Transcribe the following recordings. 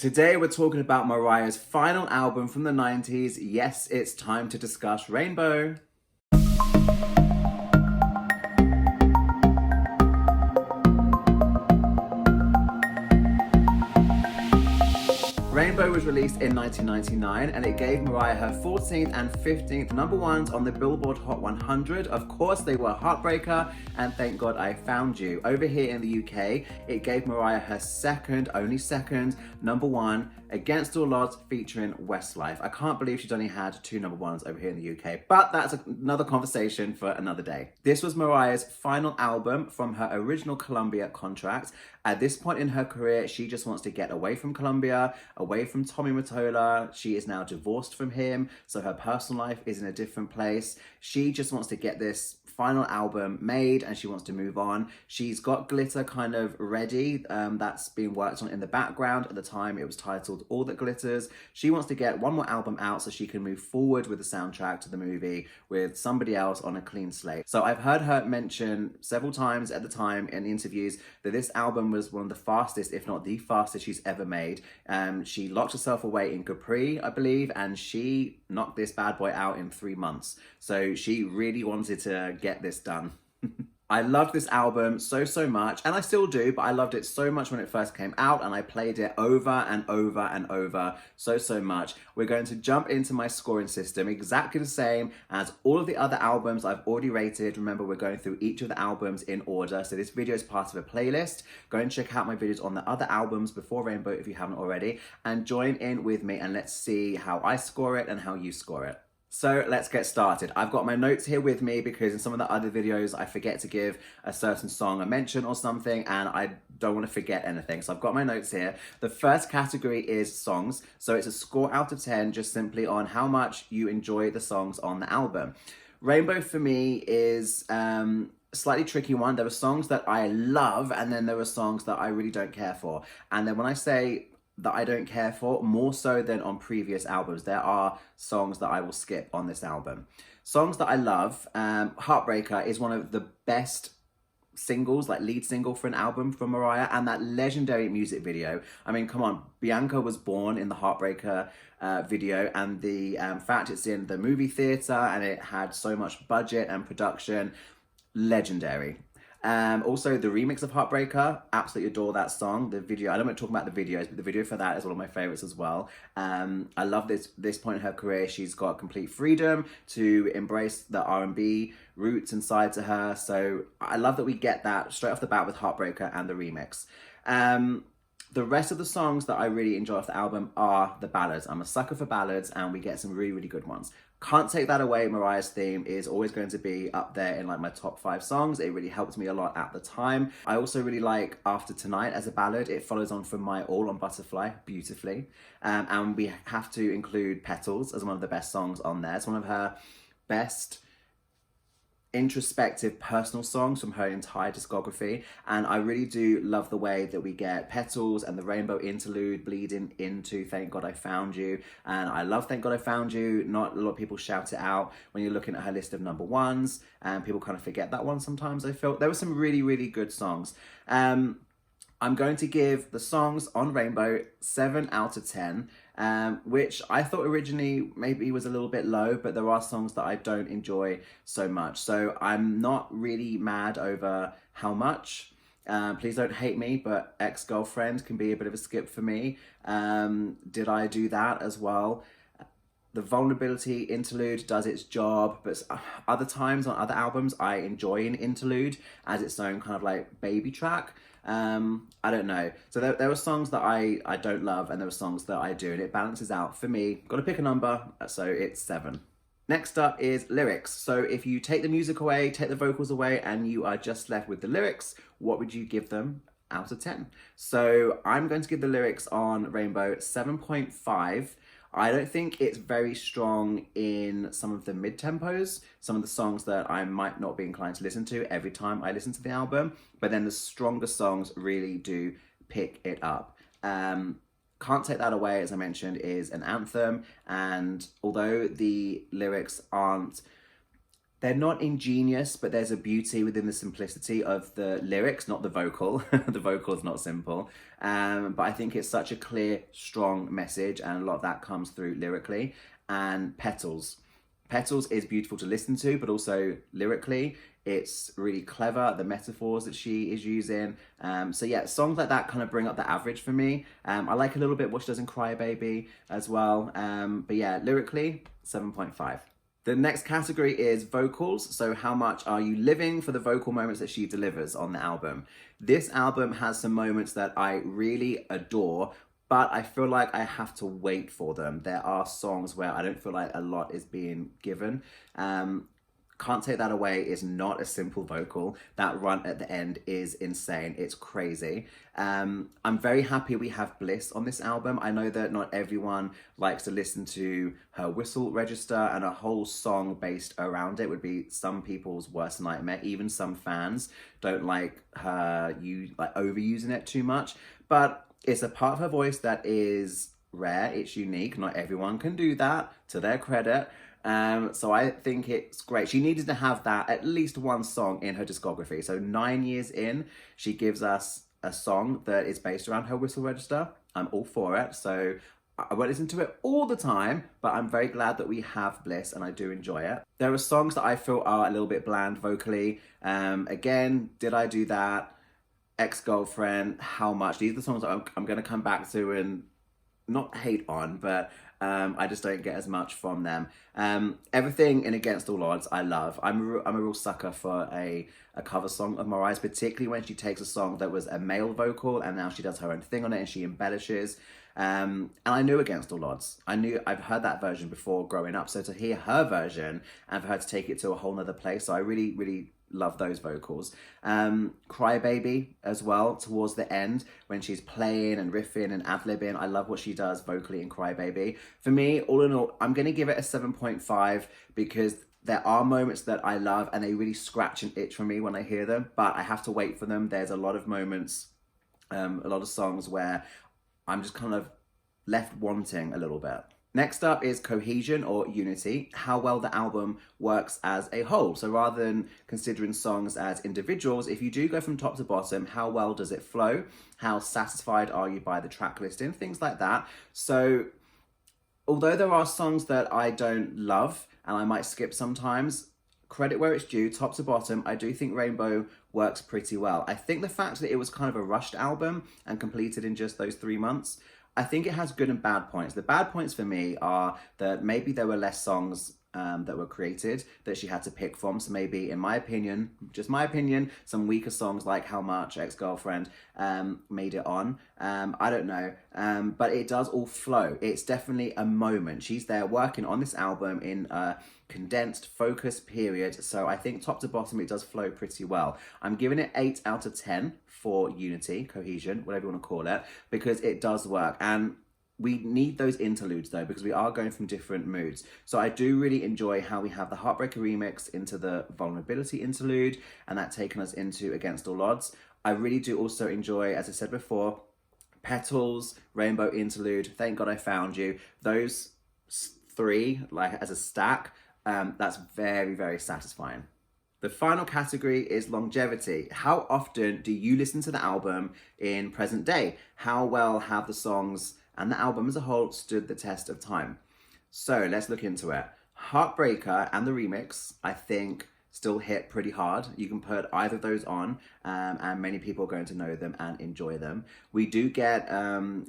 Today we're talking about Mariah's final album from the 90s. Yes, it's time to discuss Rainbow. Rainbow was released in 1999 and it gave Mariah her 14th and 15th number ones on the Billboard Hot 100. Of course, they were Heartbreaker and Thank God I Found You. Over here in the UK, it gave Mariah her only second number one, Against All Odds featuring Westlife. I can't believe she's only had two number ones over here in the UK, but that's another conversation for another day. This was Mariah's final album from her original Columbia contract. At this point in her career, she just wants to get away from Columbia, away from Tommy Mottola. She is now divorced from him, so her personal life is in a different place. She just wants to get this final album made and she wants to move on. She's got Glitter kind of ready. That's being worked on in the background. At the time, it was titled All That Glitters. She wants to get one more album out so she can move forward with the soundtrack to the movie with somebody else on a clean slate. So I've heard her mention several times at the time in interviews that this album was one of the fastest, if not the fastest she's ever made. She locked herself away in Capri, I believe, and she knocked this bad boy out in 3 months. So she really wanted to get this done. I loved this album so much, and I still do, but I loved it so much when it first came out, and I played it over and over and over so much. We're going to jump into my scoring system, exactly the same as all of the other albums I've already rated. Remember, we're going through each of the albums in order, so this video is part of a playlist. Go and check out my videos on the other albums before Rainbow if you haven't already, and join in with me, and let's see how I score it and how you score it. So let's get started. I've got my notes here with me because in some of the other videos I forget to give a certain song a mention or something and I don't want to forget anything. So I've got my notes here. The first category is songs. So it's a score out of 10 just simply on how much you enjoy the songs on the album. Rainbow for me is a slightly tricky one. There are songs that I love and then there are songs that I really don't care for. And then when I say that I don't care for, more so than on previous albums, there are songs that I will skip on this album. Songs that I love, Heartbreaker is one of the best singles, like lead single for an album from Mariah, and that legendary music video. I mean, come on, Bianca was born in the Heartbreaker video, and the fact it's in the movie theater and it had so much budget and production, legendary. Also the remix of Heartbreaker, absolutely adore that song. The video, I don't want to talk about the videos, but the video for that is one of my favorites as well. I love this point in her career. She's got complete freedom to embrace the R&B roots inside to her. So I love that we get that straight off the bat with Heartbreaker and the remix. The rest of the songs that I really enjoy off the album are the ballads. I'm a sucker for ballads and we get some really good ones. Can't take that away. Mariah's theme is always going to be up there in like my top 5 songs. It really helped me a lot at the time. I also really like After Tonight as a ballad. It follows on from My All on Butterfly beautifully. And we have to include Petals as one of the best songs on there. It's one of her best introspective personal songs from her entire discography, and I really do love the way that we get Petals and the Rainbow interlude bleeding into Thank God I Found You. And I love Thank God I Found You. Not a lot of people shout it out when you're looking at her list of number ones, and people kind of forget that one sometimes. I felt there were some really good songs. I'm going to give the songs on Rainbow 7 out of 10, which I thought originally maybe was a little bit low, but there are songs that I don't enjoy so much. So I'm not really mad over how much. Please don't hate me, but Ex-Girlfriend can be a bit of a skip for me. Did I do that as well? The Vulnerability interlude does its job, but other times on other albums, I enjoy an interlude as its own kind of like baby track. I don't know. So there are songs that I don't love and there are songs that I do, and it balances out for me. Got to pick a number, so it's 7. Next up is lyrics. So if you take the music away, take the vocals away, and you are just left with the lyrics, what would you give them out of 10? So I'm going to give the lyrics on Rainbow 7.5. I don't think it's very strong in some of the mid-tempos, some of the songs that I might not be inclined to listen to every time I listen to the album, but then the stronger songs really do pick it up. Can't Take That Away, as I mentioned, is an anthem, and although the lyrics aren't They're not ingenious, but there's a beauty within the simplicity of the lyrics, not the vocal. The vocal is not simple. But I think it's such a clear, strong message, and a lot of that comes through lyrically. And Petals. Petals is beautiful to listen to, but also lyrically, it's really clever, the metaphors that she is using. So yeah, songs like that kind of bring up the average for me. I like a little bit what she does in Cry Baby as well. But yeah, lyrically, 7.5. The next category is vocals. So how much are you living for the vocal moments that she delivers on the album? This album has some moments that I really adore, but I feel like I have to wait for them. There are songs where I don't feel like a lot is being given. Can't Take That Away is not a simple vocal. That run at the end is insane. It's crazy. I'm very happy we have Bliss on this album. I know that not everyone likes to listen to her whistle register, and a whole song based around it would be some people's worst nightmare. Even some fans don't like her overusing it too much. But it's a part of her voice that is rare. It's unique. Not everyone can do that, to their credit. So I think it's great. She needed to have that at least one song in her discography. So 9 years in, she gives us a song that is based around her whistle register. I'm all for it. So I won't listen to it all the time, but I'm very glad that we have Bliss, and I do enjoy it. There are songs that I feel are a little bit bland vocally. Again, Did I Do That? Ex-Girlfriend, How Much? These are the songs that I'm going to come back to and not hate on, but I just don't get as much from them. Everything in Against All Odds, I love. I'm a real sucker for a cover song of Mariah's, particularly when she takes a song that was a male vocal and now she does her own thing on it and she embellishes. And I knew Against All Odds. I've heard that version before growing up. So to hear her version and for her to take it to a whole nother place, so I really, really love those vocals. Cry Baby as well, towards the end when she's playing and riffing and ad-libbing. I love what she does vocally in Cry Baby. For me, all in all, I'm going to give it a 7.5 because there are moments that I love and they really scratch an itch for me when I hear them, but I have to wait for them. There's a lot of moments, a lot of songs where I'm just kind of left wanting a little bit. Next up is Cohesion or Unity, how well the album works as a whole. So rather than considering songs as individuals, if you do go from top to bottom, how well does it flow? How satisfied are you by the track listing? Things like that. So although there are songs that I don't love and I might skip sometimes, credit where it's due, top to bottom, I do think Rainbow works pretty well. I think the fact that it was kind of a rushed album and completed in just those 3 months, I think it has good and bad points. The bad points for me are that maybe there were less songs that were created that she had to pick from. So maybe, in my opinion, just my opinion, some weaker songs like How Much, Ex-Girlfriend made it on. I don't know. But it does all flow. It's definitely a moment. She's there working on this album in a condensed, focused period. So I think top to bottom, it does flow pretty well. I'm giving it 8 out of 10 for Unity, Cohesion, whatever you want to call it, because it does work. And we need those interludes though, because we are going from different moods. So I do really enjoy how we have the Heartbreaker remix into the Vulnerability interlude, and that taking us into Against All Odds. I really do also enjoy, as I said before, Petals, Rainbow interlude, Thank God I Found You. Those 3, like as a stack, that's very, very satisfying. The final category is longevity. How often do you listen to the album in present day? How well have the songs and the album as a whole stood the test of time? So let's look into it. Heartbreaker and the remix, I think, still hit pretty hard. You can put either of those on, and many people are going to know them and enjoy them. We do get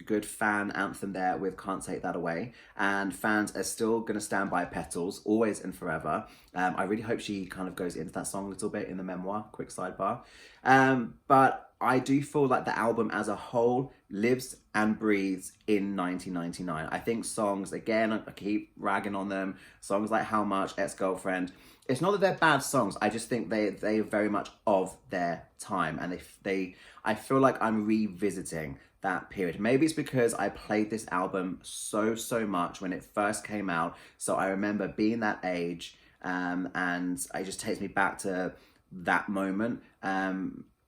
good fan anthem there with Can't Take That Away, and fans are still going to stand by Petals, always and forever. I really hope she kind of goes into that song a little bit in the Memoir, quick sidebar. But I do feel like the album as a whole lives and breathes in 1999. I think songs, again, I keep ragging on them, songs like How Much, Ex-Girlfriend, it's not that they're bad songs, I just think they are very much of their time, and I feel like I'm revisiting that period. Maybe it's because I played this album so much when it first came out, so I remember being that age, and it just takes me back to that moment.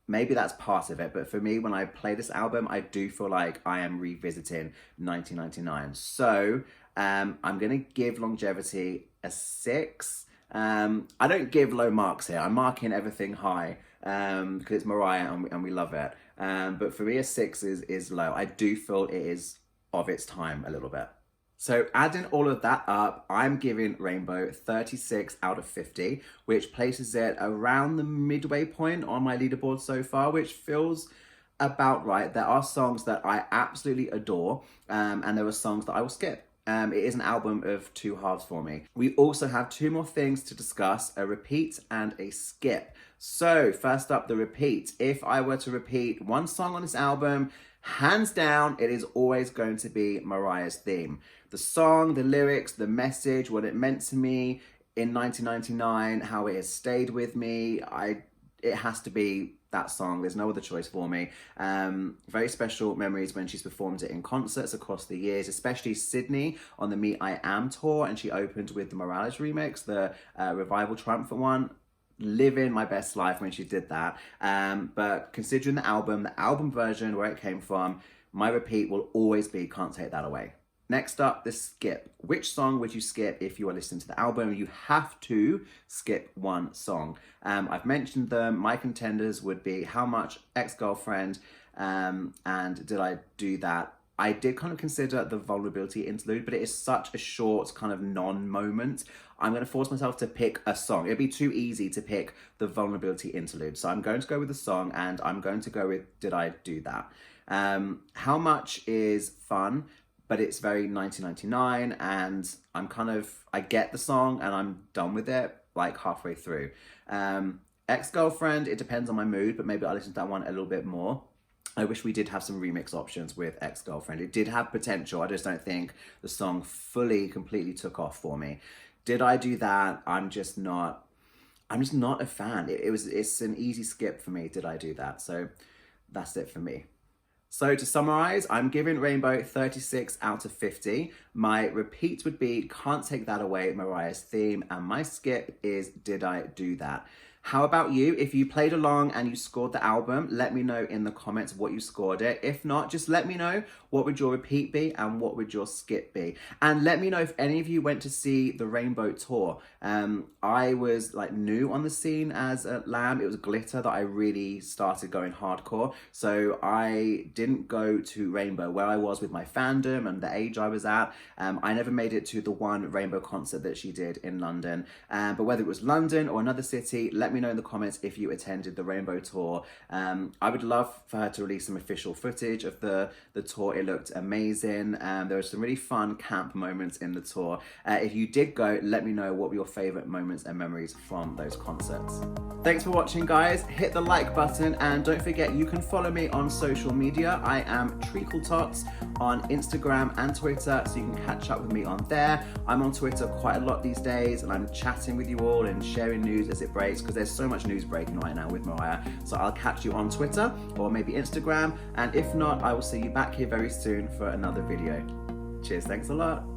Maybe that's part of it, but for me, when I play this album, I do feel like I am revisiting 1999. So I'm gonna give longevity a 6. I don't give low marks here. I'm marking everything high because it's Mariah and we love it. But for me, a 6 is low. I do feel it is of its time a little bit. So adding all of that up, I'm giving Rainbow 36 out of 50, which places it around the midway point on my leaderboard so far, which feels about right. There are songs that I absolutely adore, and there are songs that I will skip. It is an album of two halves for me. We also have two more things to discuss, a repeat and a skip. So first up, the repeat. If I were to repeat one song on this album, hands down, it is always going to be Mariah's Theme. The song, the lyrics, the message, what it meant to me in 1999, how it has stayed with me. It has to be that song. There's no other choice for me. Very special memories when she's performed it in concerts across the years, especially Sydney on the Me I Am tour, and she opened with the Morales remix, the Revival Triumphant one. Living my best life when she did that. But considering the album version, where it came from, my repeat will always be Can't Take That Away. Next up, the skip. Which song would you skip if you are listening to the album? You have to skip one song. I've mentioned them. My contenders would be How Much, Ex-Girlfriend, and Did I Do That? I did kind of consider the Vulnerability interlude, but it is such a short kind of non-moment. I'm going to force myself to pick a song. It'd be too easy to pick the Vulnerability interlude. So I'm going to go with the song, and I'm going to go with Did I Do That? How Much is fun, but it's very 1999, and I get the song and I'm done with it like halfway through. Ex-Girlfriend, it depends on my mood, but maybe I'll listen to that one a little bit more. I wish we did have some remix options with Ex-Girlfriend. It did have potential. I just don't think the song completely took off for me. Did I Do That? I'm just not a fan. It's an easy skip for me. Did I Do That? So that's it for me. So to summarize, I'm giving Rainbow 36 out of 50. My repeat would be Can't Take That Away, Mariah's Theme, and my skip is Did I Do That? How about you? If you played along and you scored the album, let me know in the comments what you scored it. If not, just let me know what would your repeat be and what would your skip be. And let me know if any of you went to see the Rainbow tour. I was like new on the scene as a Lamb. It was Glitter that I really started going hardcore. So I didn't go to Rainbow where I was with my fandom and the age I was at. I never made it to the one Rainbow concert that she did in London. But whether it was London or another city, let me know in the comments if you attended the Rainbow tour. I would love for her to release some official footage of the tour. It looked amazing. There were some really fun camp moments in the tour. If you did go, let me know what were your favorite moments and memories from those concerts. Thanks for watching, guys. Hit the like button and don't forget you can follow me on social media. I am TreacleTots on Instagram and Twitter, so you can catch up with me on there. I'm on Twitter quite a lot these days, and I'm chatting with you all and sharing news as it breaks, because there's so much news breaking right now with Mariah. So I'll catch you on Twitter or maybe Instagram, and if not, I will see you back here very soon for another video. Cheers, thanks a lot.